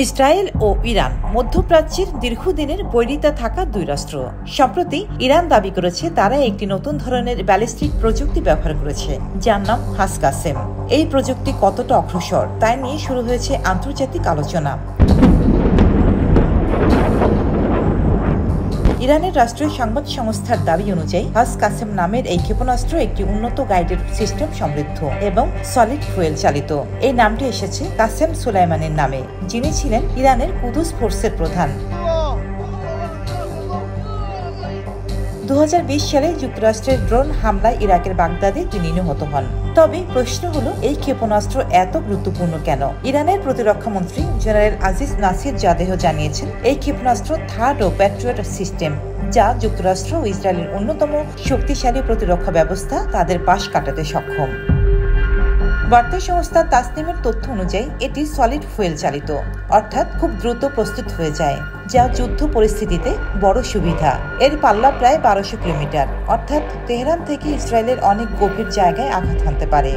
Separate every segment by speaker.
Speaker 1: Israel ও Iran মধ্যপ্রাচ্যের দীর্ঘদিনের বৈরিতা থাকা দুই রাষ্ট্র। সম্প্রতি ইরান দাবি করেছে তারা একটি নতুন ধরনের ব্যালিস্টিক প্রযুক্তি ব্যবহার করেছে, যার নাম হাসকাসেম। এই প্রযুক্তি কতটা অগ্রসর তাই নিয়ে শুরু হয়েছে আন্তর্জাতিক আলোচনা। ইরানের রাষ্ট্রীয় সংবাদ সংস্থার দাবি অনুযায়ী হাসকাসেম নামের এই ক্ষেপণাস্ত্র একটি উন্নত গাইডেড সিস্টেম সমৃদ্ধ এবং সলিড ফুয়েল চালিত। এই নামটি এসেছে কাসেম সুলাইমানের নামে, যিনি ছিলেন ইরানের কুদস ফোর্সের প্রধান। 2020 সালে যুক্তরাষ্ট্রের ড্রোন হামলায় ইরাকের বাগদাদে তিনি নিহত হন। তবে প্রশ্ন হলো, এই ক্ষেপণাস্ত্র এত গুরুত্বপূর্ণ কেন? ইরানের প্রতিরক্ষা মন্ত্রী জেনারেল আজিজ নাসির জাদেহ জানিয়েছেন, এই ক্ষেপণাস্ত্র থার্ড ও প্যাট্রিয়ট সিস্টেম, যা যুক্তরাষ্ট্র ও ইসরায়েলের অন্যতম শক্তিশালী প্রতিরক্ষা ব্যবস্থা তাদের পাশ কাটাতে সক্ষম। বার্তা সংস্থা তাসনিমের তথ্য অনুযায়ী এটি সলিড ফুয়েল চালিত, অর্থাৎ খুব দ্রুত প্রস্তুত হয়ে যায়, যা যুদ্ধ পরিস্থিতিতে বড় সুবিধা। এর পাল্লা প্রায় 1200 কিলোমিটার, অর্থাৎ তেহরান থেকে ইসরায়েলের অনেক গভীর জায়গায় আঘাত হানতে পারে।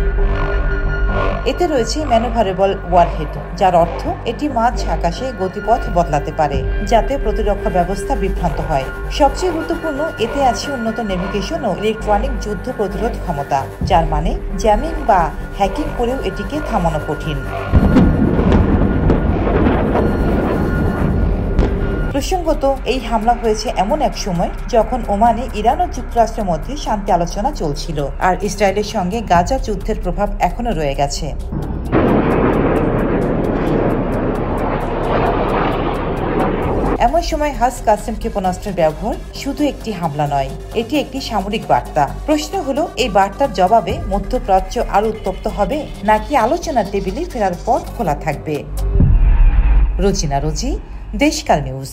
Speaker 1: এতে রয়েছে ম্যানুভারেবল ওয়ারহেড, যার অর্থ এটি মাঝ আকাশে গতিপথ বদলাতে পারে যাতে প্রতিরক্ষা ব্যবস্থা বিভ্রান্ত হয়। সবচেয়ে গুরুত্বপূর্ণ, এতে আছে উন্নত নেভিগেশন ও ইলেকট্রনিক যুদ্ধ প্রতিরোধ ক্ষমতা, যার মানে জ্যামিং বা হ্যাকিং করেও এটিকে থামানো কঠিন। প্রসঙ্গত, এই হামলা হয়েছে এমন এক সময় যখন ওমানে ইরান ও যুক্তরাষ্ট্রের মধ্যে শান্তি আলোচনা চলছিল, আর ইসরায়েলের সঙ্গে গাজা যুদ্ধের প্রভাব এখনো রয়ে গেছে। এমন সময় হাসকাসেম ক্ষেপণাস্ত্রের ব্যবহার শুধু একটি হামলা নয়, এটি একটি সামরিক বার্তা। প্রশ্ন হলো, এই বার্তার জবাবে মধ্যপ্রাচ্য আরো উত্তপ্ত হবে, নাকি আলোচনার টেবিলে ফেরার পথ খোলা থাকবে? রোজিনা রোজি, দেশকাল নিউজ।